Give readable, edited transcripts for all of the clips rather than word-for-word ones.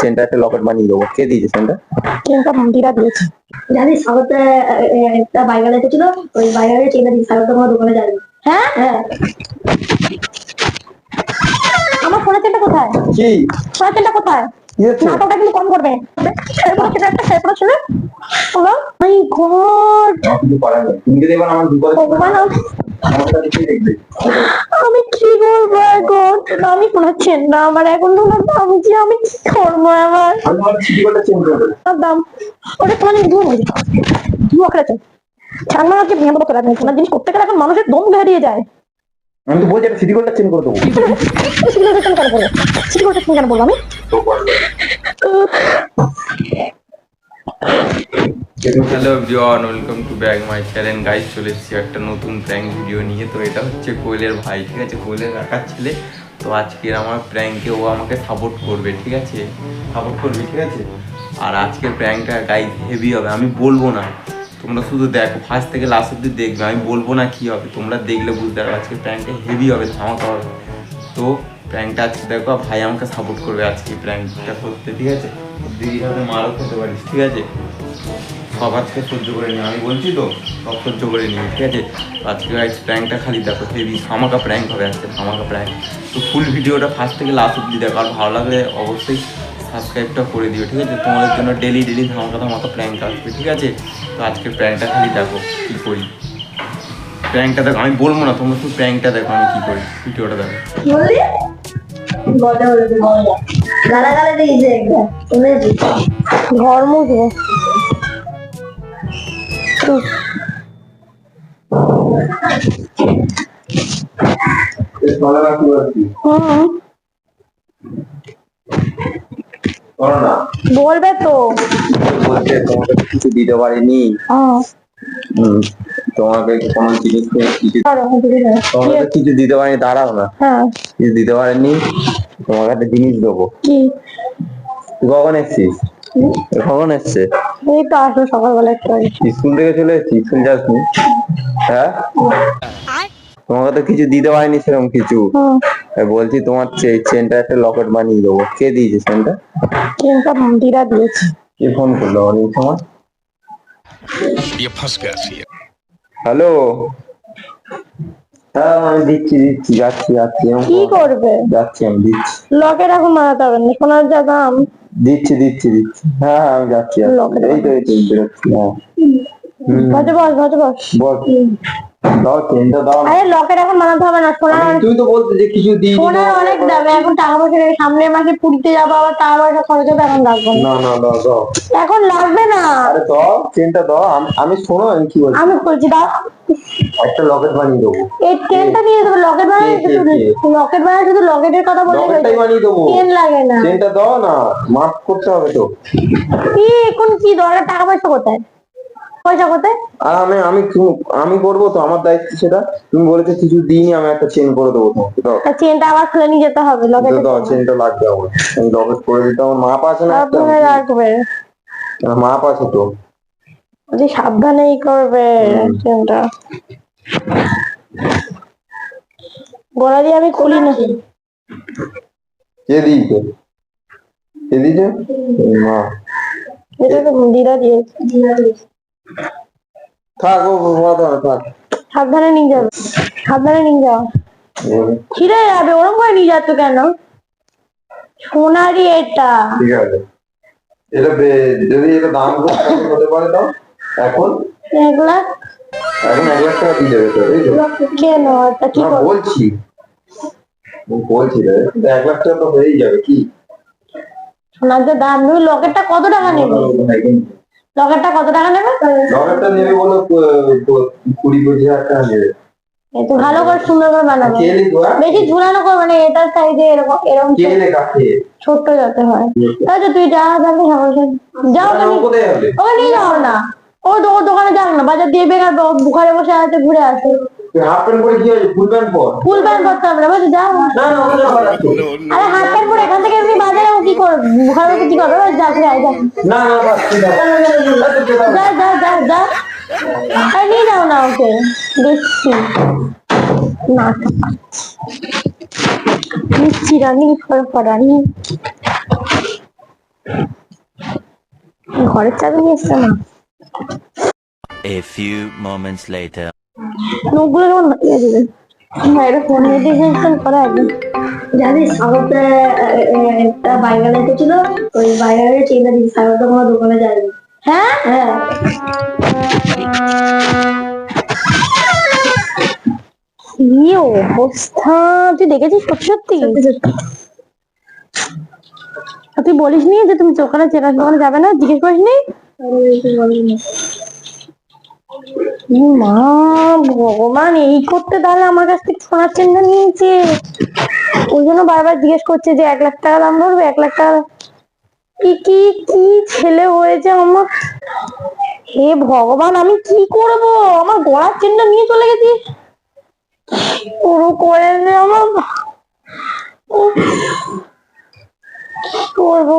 Centre একটা লকেট বানিয়ে দেবো। কে দিয়েছে সেন্টার? চেনটা মন্দিরা দিয়েছে। জানিস সাগরটা একটা বাইরে এসেছিল, ওই বাইরে চেনা দিয়েছে সাগরটা আমার দোকানে যাবে। হ্যাঁ হ্যাঁ, আমার ফোনের চেনটা কোথায়? কি ফোনের চেনটা কোথায়? কি হচ্ছে? নাটকটা কিন্তু কম করবে। ছেড়ে ছিল হলো মাই গড। কিছু করার নেই, তুমি যদি এবার আমার বিপদে ভগবান সমস্যা কিছুই দেখবে। আমি কি করবো এখন? আমি কোনো চেন না আমার এখন আমি কি করবো আমার আমি তোমার সিটিকলটা চেঞ্জ করে দেবো। দাম ওটা তোমার ধুয়ো খেলেছে ছাড়নাকে ভেঙে দেবো তোরা কোনো জিনিস করতে গেলে এখন মানুষের দম বেরিয়ে যায়। আমি তো বলছি একটা সিটিকলটা চেঞ্জ করে দেবো। সিকিউরিটি কেন বলবো আমি? Hello everyone, welcome to back my channel guys. চলে এসেছি একটা নতুন প্র্যাঙ্ক ভিডিও নিয়ে। তো এটা হচ্ছে কোয়েলের ভাই, ঠিক আছে, কোয়েলের কাকার ছেলে। তো আজকের আমার প্র্যাঙ্কে ও আমাকে সাপোর্ট করবে, ঠিক আছে, সাপোর্ট করবে, ঠিক আছে। আর আজকের প্র্যাঙ্কটা গাইস হেভি হবে, আমি বলবো না, তোমরা শুধু দেখো, ফার্স্ট থেকে লাস্ট অব্দি দেখবে, আমি বলবো না কি হবে, তোমরা দেখলে বুঝতে পারবে। আজকের প্র্যাঙ্কটা হেভি হবে, ধামাকা হবে। তো প্র্যাঙ্কটা আজকে দেখো, ভাই আমাকে সাপোর্ট করবে আজকে প্র্যাঙ্কটা করতে, ঠিক আছে। দিদির হাতে মারও খেতে পারিস, ঠিক আছে, সব আজকে সহ্য করে নিই, আমি বলছি তো, সব সহ্য করে নিই, ঠিক আছে। তো আজকে প্র্যাঙ্কটা খালি দেখো, হেভি ধামাকা প্র্যাঙ্ক হবে আজকে, ধামাকা প্র্যাঙ্ক। তো ফুল ভিডিওটা ফার্স্ট থেকে লাস্ট অব্দি দেখো, আর ভালো লাগলে অবশ্যই সাবস্ক্রাইবটা করে দিও, ঠিক আছে। তোমাদের জন্য ডেলি ধামাকা প্র্যাঙ্ক আসবে, ঠিক আছে। তো আজকে প্র্যাঙ্কটা খালি দেখো কী করি, প্র্যাঙ্কটা দেখো, আমি বলবো না, তোমরা শুধু প্র্যাঙ্কটা দেখো আমি কী করি, ভিডিওটা দেখো। কি বললি? বলতে বলতে গালাগালি দিয়েছে একটা, শুনেছি। ঘর মুখে বলবে তো বলছে তোমাকে কিছু দিতে পারিনি, তোমাকে কোনো জিনিস কিছু তোমাকে কিছু দিতে পারিনি, দাঁড়াও না, কিছু দিতে পারিনি, তোমাকে একটা জিনিস দেবো। কি? তুই কখন এসছিস? কখন এসছে? এই তো আসলো সকালবেলা একটু আগে। স্কুল থেকে চলে এসছিস? স্কুল যাসনি? হ্যাঁ, তোমাকে তো কিছু দিতে পারিনি সেরকম কিছু। বলছি তোমার চেনটা একটা লকেট বানিয়ে দেবো। কে দিয়েছে চেনটা? চেনটা মন্দিরা দিয়েছে। কে ফোন করলো অনেক সময়? হ্যালো, হ্যাঁ আমি দিচ্ছি যাচ্ছি কি করবে? যাচ্ছি, আমি দিচ্ছি। লকেট এখন মারাতে হবে না, সোনার যা দাম। দিচ্ছি হ্যাঁ আমি যাচ্ছি। এই তো বেরোচ্ছি। হ্যাঁ ভজে বস বল, দাও চেনটা দাও। আরে লকেট এখন বানাতে হবে না, সোনার তুই তো বলতে যে কিছু দিই, সোনার অনেক দাম এখন, টাকা পয়সা নেই, সামনের মাসে পুরীতে যাবো, আবার টাকা পয়সা খরচ হবে, এখন লাগবে না। দাও এখন লাগবে না। আরে দাও চেনটা দাও। আমি শোনো, আমি কি বলছি, আমি বলছি দাও একটা লকেট বানিয়ে দেবো। এই চেনটা নিয়ে দেবো। লকেট বানাই শুধু লকেটের কথা বলে লকেটটাই বানিয়ে দেবো, চেন লাগে না। চেনটা দাও না, মাপ করতে হবে তো। কি এখন কি দরকার? টাকা পয়সা কোথায়? আর আমি করবো তো, আমার দায়িত্ব সেটা। তুমি বলেছো কিছু দিইনি, আমি একটা চেন করে দেবো তোমাকে। দাও চেনটা আবার খুলে নিয়ে যেতে হবে। লকেট দাও, চেনটা লাগবে আমার, আমি লকেট করে দিতে। আমার মাপ আছে না, রাখবে মাপ আছে তো, সাবধানেই করবে চেনটা। গলা দিয়ে আমি খুলি না। কে দিয়েছে? মা, এটা তো দিদা দিয়েছে। থাক ও থাক, সাবধানে নিয়ে যাও। ছিঁড়ে যাবে, ওরকম করে নিয়ে যাচ্ছ কেন? সোনারি এটা। ঠিক আছে, এটা যদি এটা দাম হতে পারে দাও। এখন 1 লাখ? এখন 1 লাখ টাকা দিয়ে দেবে তো? কেন? এটা কি বলছি 1 লাখ টাকা তো হয়েই যাবে। কি সোনার যে দাম, তুমি লকেটটা কত টাকা নেবে? লকেটটা নেবে বলো 20-25 হাজার টাকা নেবে। একটু ভালো করে সুন্দর করে বানাবে, বেশি ঝুলানো করবে না, এটার সাইজে এরকম ছোট্ট যাতে হয়। তাহলে তুই যাও ওকে নিয়ে যাও না, ও দোকানে যাক না, বাজার দিয়ে বেকার বুখারে বসে আছে, ঘুরে আসে। হাফ প্যান্ট পরে কি হয়েছে? ফুল প্যান্ট পরতে হবে না, বলছি যাও। আরে হাফ প্যান্ট পরে এখান থেকে এমনি বাজারে ও কি করবে? বুখারে বসে কি করবে? যা ঘুরে আয়, যা নিয়ে যাও না ওকে, দেখছি নিচ্ছি রানি। ঘরের চাবি নিয়ে এসছে না, A few moments later. নখগুলো যেমন ইয়ে দেবে। হ্যাঁ, এটা ফোন মেডিটেশন করা একদম। জানিস সাগরটা একটা বাইরে লেগেছিল, ওই বাইরে চিন্তা দিচ্ছি সাগরটা কোনো দোকানে যায়নি। হ্যাঁ, হ্যাঁ কি অবস্থা, তুই দেখেছিস সত্যি সত্যি? আর তুই বলিস নি যে তুমি ওখানে চেনার দোকানে যাবে না, জিজ্ঞেস করিস নি? মা ভগবান, এই করতে তাহলে আমার কাছ থেকে সোনার চেনটা নিয়েছে। ওই জন্য বারবার জিজ্ঞেস করছে যে 1 লাখ টাকা দাম ধরবে, 1 লাখ টাকা। কি কি কি ছেলে হয়েছে আমার, হে ভগবান, আমি কি করব? আমার গলার চেনটা নিয়ে চলে গেছিস, পুরো করে নে আমার। উফ, কি করবো,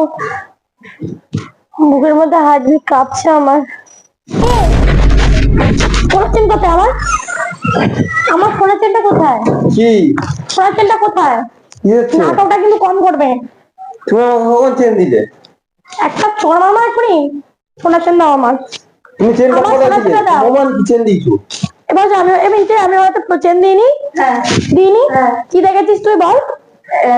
বুকের মধ্যে হার্টবিট কাঁপছে আমার। সোনার চেন কোথায় আমার? আমার সোনার চেনটা কোথায়? কি সোনার চেনটা কোথায়? কি হচ্ছে? নাটকটা কিন্তু কম করবে। তুমি আমাকে কখন চেন দিলে? একটা চোর মামা এখনই সোনার চেন দাও আমার। তুমি চেনটা আমার কোথায় সোনার দিলে? চেনটা দাও। প্রমাণ কি চেন দিয়েছো? এবার আমি হয়তো চেন দিইনি। হ্যাঁ দিইনি? হ্যাঁ। কি দেখেছিস তুই বল?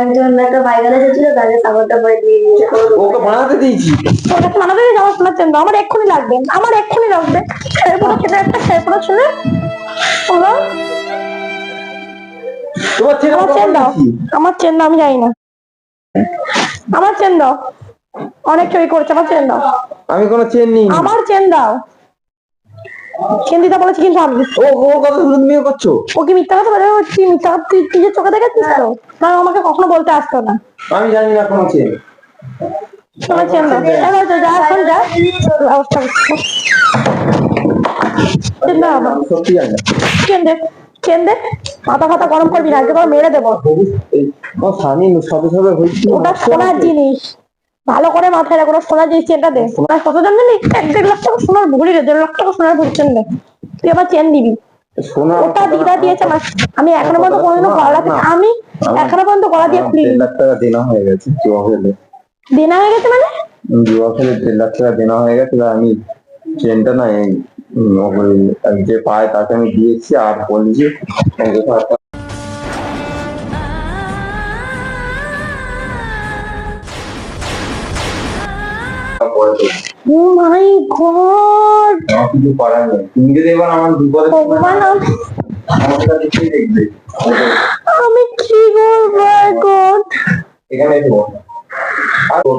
একজন একটা বাইরে এসেছিল, তাকে সাগরটা পরে দিয়ে দিয়েছে কোনো দোকানে। ওকে বানাতে দিয়েছি। তোর কাছে মানাবে যে আমার সোনার চেন দাও, আমার এক্ষুনি লাগবে, আমার এক্ষুনি লাগবে। ছেড়ে পড়ো ছেলে, একটা ছেড়ে পড়ো ছেলে। বলো, তোমার চেন আমার চেন দাও, আমার চেন দাও, আমি জানি না। আমার চেন দাও, অনেক চুরি করছে, আমার চেন দাও, আমি কোনো চেন নিই। আমার চেন দাও। চেন দিতে বলেছি কিন্তু আমি। ওর কথা শুনে তুমিও করছো? ও কি মিথ্যা কথা বলে? তুই মিথ্যা কথা, তুই নিজের চোখে দেখেছিস তো? না, আমাকে কখনো বলতে আসতো না। আমি জানি না কোনো চেন। তোমার চেন দাও, এবার তো যা, এখন যা ব্যবস্থা করছি। চেন দাও আমার। সত্যি জানি না। চেন দে, চেন দে, মাথা ফাতা গরম করবি না, আজকে তোর মেরে দেবো। ও স্বামী সবে সবে হয়েছিল। ওটা সোনার জিনিস, ভালো করে মাথায় রাখো, ওটা সোনার জিনিস, চেনটা দে। সোনার কত দাম জানি? 1-1.5 লাখ টাকা সোনার ভরি রে, 1.5 লাখ টাকা সোনার ভরি চেন দে। তুই আবার চেন দিবি? সোনা ওটা দিদা দিয়েছে আমার, আমি এখনো পর্যন্ত কোনোদিনও গলা থেকে, আমি এখনো পর্যন্ত গলা দিয়ে খুলিনি। 1.5 লাখ টাকা দেনা হয়ে গেছে জুয়া খেলে। দেনা হয়ে গেছে মানে? জুয়া খেলে 1.5 লাখ টাকা দেনা হয়ে গেছে। আমি চেনটা না যে পায় তাকে আমি দিয়েছি, আর বলছি ও মাই গড, কিছু করার নেই। তুমি যদি এবার আমার বিপদে ভগবান, আমার কাছে কি দেখবে? আমি কি করবো এখন? এখানে এসে বসো। আর আমি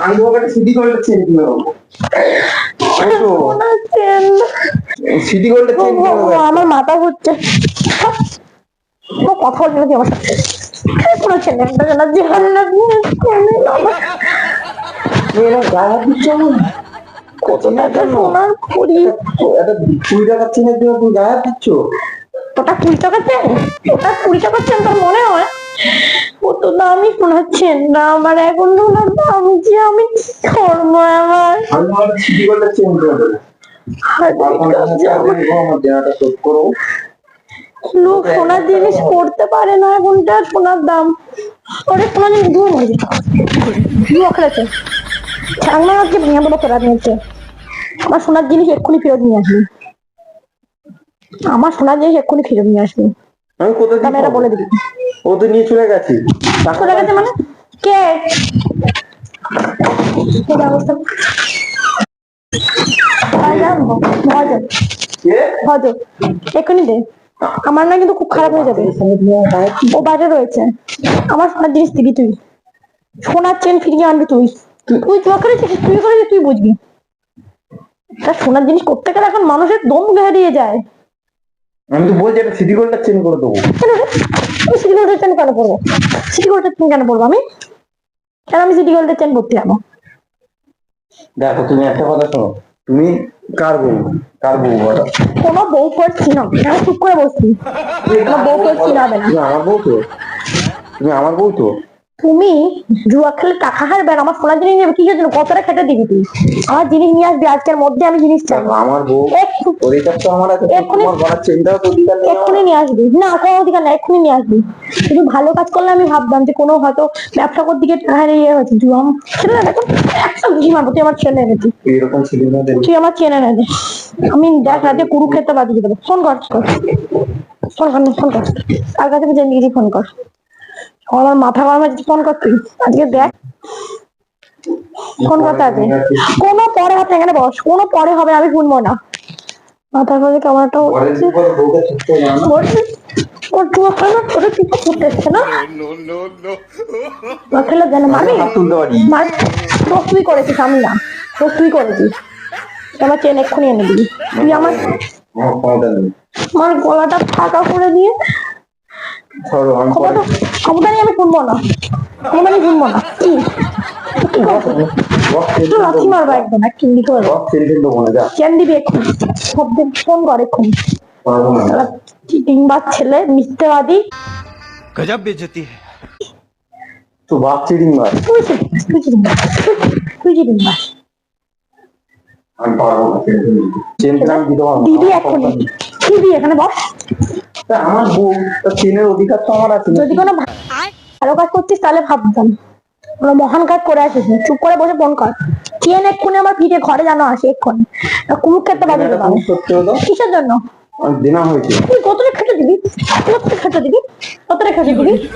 আমি তোমাকে একটা সিটি গোল্ডের চেন কিনে দেবো। সোনার চেন। সিটি গোল্ডের চেন কিনে দেবো। আমার মাথা ঘুরছে, ও কথা বলতে নাকি আমার সাথে? কোনো চেন একটা জানা জীবন না, তুমি এরকম গায়ে হাত দিচ্ছ আমার? কত টাকা সোনার ভরি? একটা 20 টাকার চেনের জন্য তুমি গায়ে হাত দিচ্ছ? ওটা 20 টাকা চেন? ওটা 20 টাকা চেন তোর মনে হয়? ও তো দামি সোনার চেন না আমার, এখন সোনার দাম যে আমি কি করবো আমার? আমি তোমার সিটি গোল্ডের চেন কিনে দেবো। আমার দেনাটা শোধ করো। লোক সোনার জিনিস পড়তে পারে না, এখন যা সোনার দাম। ওরে সোনার জিনিস ধুয়ে মরে ধুয়ে খেলেছে, ছাংনা আজকে ভেঙে দেবো তোরা নিয়েছে। আমার সোনার জিনিস এক্ষুনি ফেরত নিয়ে আসবি, আমার সোনার জিনিস এক্ষুনি ফেরত নিয়ে আসবি। আমি কোথায় আমি এটা বলে দিবি। ও তো নিয়ে চলে গেছে। চলে গেছে মানে? কে? কি ব্যবস্থা? এক্ষুনি দে, আমার না কিন্তু খুব খারাপ হয়ে যাবে। ও বাইরে রয়েছে, আমার সোনার জিনিস দিবি তুই, সোনার চেন ফিরিয়ে আনবি তুই। তুই জুয়া করেছিস, তুই করেছিস, তুই বুঝবি। তা সোনার জিনিস করতে গেলে এখন মানুষের দম হারিয়ে যায়। আমি তো বলছি একটা সিটি গোল্ডের চেন করে দেবো। কেন রে? আমি সিটি গোল্ডের চেন কেন পরবো? সিটি গোল্ডের চেন কেন পরবো আমি? কেন আমি সিটি গোল্ডের চেন পরতে যাবো? দেখো তুমি একটা কথা শোনো, তুমি কার বউ? কার বউ বলো? কোনো বউ করছি না, আমি চুপ করে বসছি। কোনো বউ করছি না, হবে না। তুমি আমার বউ তো, তুমি আমার বউ তো, তুমি জুয়া খেলে টাকা হারবে আর আমার সোনার জিনিস নেবে কিসের জন্য? কতটা খেটে দিবি তুই? আমার জিনিস নিয়ে আসবি আজকের মধ্যে, আমি জিনিস চাই। দেখো, আমার বউ এক্ষুনি- অধিকার তো আমার আছে, এক্ষুনি- তোমার গলার চেনটাও তো অধিকার নেই আমার। এক্ষুনি নিয়ে আসবি না, কোনো অধিকার না, এক্ষুনি নিয়ে আসবি। শুধু ভালো কাজ করলে আমি ভাবতাম যে কোনো হয়তো ব্যবসা করতে গিয়ে টাকা হারিয়ে হয়েছে জুয়া। ছেলে না দেখো, একটা বুঝি মারবো, তুই আমার ছেলে এনেছি, তুই এরকম ছিলি না দেখি। তুই আমার চেনে না দে। আমি দেখ রাতে কুরুক্ষেত্রে বাজিয়ে দেবো। ফোন কর, ফোন কর, ফোন কর, তার কাছে নিজে ফোন কর। আমার মাথা গরম হচ্ছে, ফোন কর তুই আজকে দেখ। ফোন করতে আছে কোনো পরে হবে, এখানে বস, কোনো পরে হবে, আমি শুনবো না। মাথার মধ্যে কেমন একটা পরে হচ্ছে। যদি বলো বউকে চুপ করে যাও না। ওর জুয়া খেলা তোর কিছু করতে এসছে না, জুয়া খেলা জানে মানে হাত তুলতে পারি। দোষ তুই করেছিস, আমি না, দোষ তুই করেছিস। আমার চেন এক্ষুনি এনে দিবি তুই। আমার আমার ক্ষমতা নেই। আমার গলাটা ফাঁকা করে দিয়ে ধরো আমি পরে ক্ষমতা নিয়ে আমি শুনবো না, ক্ষমতা নিয়ে শুনবো না। কি একটু লাথি মারবো একদম, এক চিন্দি করে দেবো না, যা। চেন দিবি এক্ষুনি, শব্দে ফোন কর এক্ষুনি। পারবো না। চিটিংবাজ ছেলে, মিথ্যেবাদী। गजब बेइज्जती है। তো বাপ চিড়িং মার। তুই চিটিংবাজ, তুই চিটিংবাজ। আমি পারবো না, চেনটা আমি দিতে পারবো না। দিবি এক্ষুনি, দিবি, এখানে বস। তা আমার বউ, তার চেনের অধিকার তো আমার আছে। যদি কোনো ভালো কাজ করছিস তাহলে ভাবতাম, কোনো মহান কাজ করে আসিস না। চুপ করে বসে ফোন কর। চেন এক্ষুনি আমার পিঠে ঘরে জানো আসে এক্ষুনি, কুরুক্ষেত্রে বাজিয়ে এটা দেবো। তুমি সত্যি হলো, কিসের জন্য? আমার দেনা হয়েছে। তুই কতটা খেটে দিবি, কতটা খেটে দিবি, কতটা খেটে দিবি?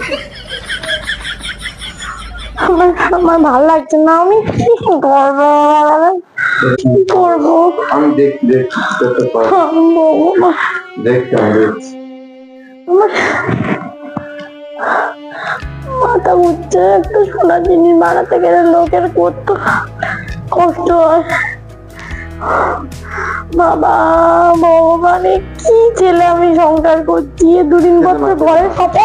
আমার আমার ভালো লাগছে না, আমি কি করবো, কি করবো? আমি দেখছি করতে পারবো, আমি বলবো না। দেখছি আমি দেখছি। আমার মাথা ঘুরছে, একটা সোনার জিনিস বানাতে গেলে লোকের কত কষ্ট হয়। বাবা ভগবানে, কি ছেলে আমি সংসার করছি, দুদিন পর তো ঘরের সাথে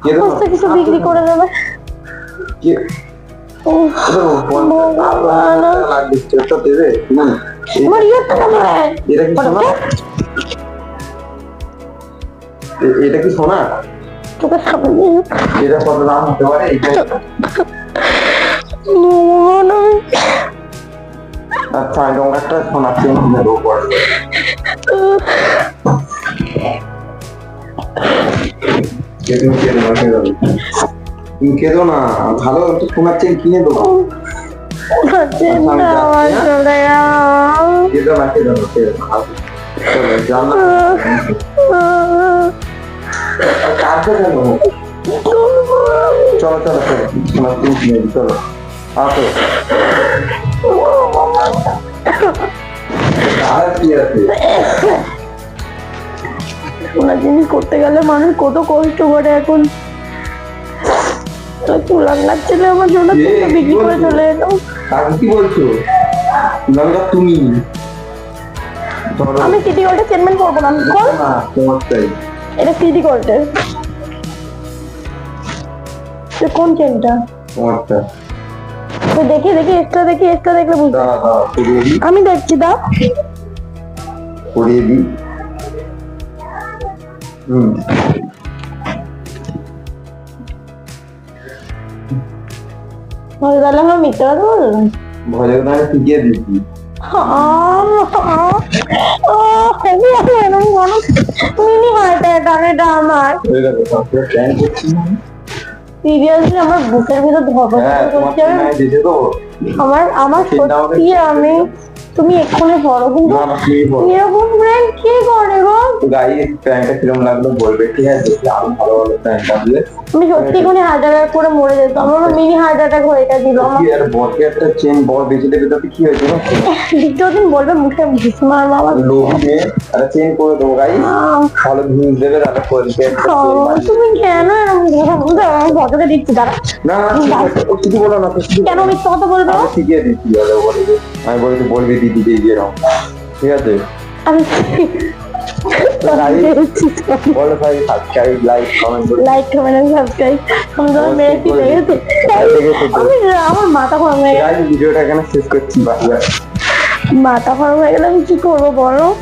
কেঁদো না। সমস্ত কিছু বিক্রি করে দেবে। কে- উফ, ভগবান, লাগবে, চেনটা দেবে তুমি? আমার ইয়েটা নয়। এটা কি সোনা? এটা কি সোনা? তোকে সামনে এটা কত দাম হতে পারে? ভগবান, আচ্ছা, আমি তোমাকে একটা সোনার চেন কিনে দেবো পরে। তুমি কেঁদো না, কেঁদো না। তুমি কেঁদো না, ভালো একটা সোনার চেন কিনে দেবো। চেনটা আমার চলে গেল। কেঁদো না, কেঁদো না, কেঁদো না। চলো, জানলা কাঁদছো কেন? চলো চলো চলো, সোনার চেন কিনে দিই, চলো আসো। আর কি আছে? কোনো জিনিস করতে গেলে মানুষ কত কষ্ট করে এখন। চুলার লাগছিল আমার জন্য, বিক্রি করে চলে এলো। কাকে কি বলছো? লঙ্কা তুমি ধরো আমি সিটি গোল্ডে চেনমেন্ট করবো না, আমি কর। না, তোমার চাই। এটা সিটি গোল্ডের। কোন চেনটা? তোমারটা। তো দেখি দেখি, এক্সট্রা দেখি, এক্সট্রা দেখলে বুঝতে। দাও দাও, করিয়ে দিই, আমি দেখছি, দাও। করিয়ে দিই। তাহলে আমার মিথ্যা কথা বললাম। ভজের দামে শিখিয়ে দিচ্ছি। মিনি হার্ট অ্যাটাক এটা আমার। হয়ে গেছে, তারপরে প্ল্যান করছি না। সিরিয়াসলি আমার বুকের ভিতর ধরপড় হ্যাঁ, তোমার করছে। চেনায় দিয়েছে তো। আমার আমার চিন্তা হবে সত্যি, কি? আমি তুমি এক্ষুনি পড়ো, কিন্তু না, না, তুমি বলো। এরকম ব্র্যান্ড কে করে গো? তো গাইস, প্ল্যানটা কিরম লাগলো বলবে, ঠিক আছে? আরো ভালো ভালো প্ল্যান থাকলে। আমি সত্যি এক্ষুনি হার্ট অ্যাটাক করে মরে যেতাম। আমার মিনি হার্ট অ্যাটাক হয়ে গেছিল আমার। কি আর বলকে একটা চেন বড় বেঁচে দেবে, তাতে কি হয়েছে না? দ্বিতীয় দিন বলবে মুখে ঘুষ মারবো আমার। লোভী মেয়ে, একটা চেন করে দেবো গাইস। ভালো ভিউজ দেবে, তাহলে করবে একটা চেন বানিয়ে। তুমি কেন এরকম কথা বলছো? আমি ফটোকে দিচ্ছি, দাঁড়া। না না, ঠিক আছে, ও কিছু বলো না তো, কিছু কেন মিথ্যা কথা বলবো? আমি শিখিয়ে দিচ্ছি, আমি বলেছি বলবি দিদিকে এরকম, ঠিক আছে? আমি বলো ভাই, সাবস্ক্রাইব, লাইক, কমেন্ট করে। Like comment subscribe. আমি তোমার মেরেছি, লেগেছে। আমার মাথা গরম হয়ে গেল, ভিডিওটা এখানে শেষ করছি, বাই বাই। মাথা গরম হয়ে গেলে আমি কি করবো বলো?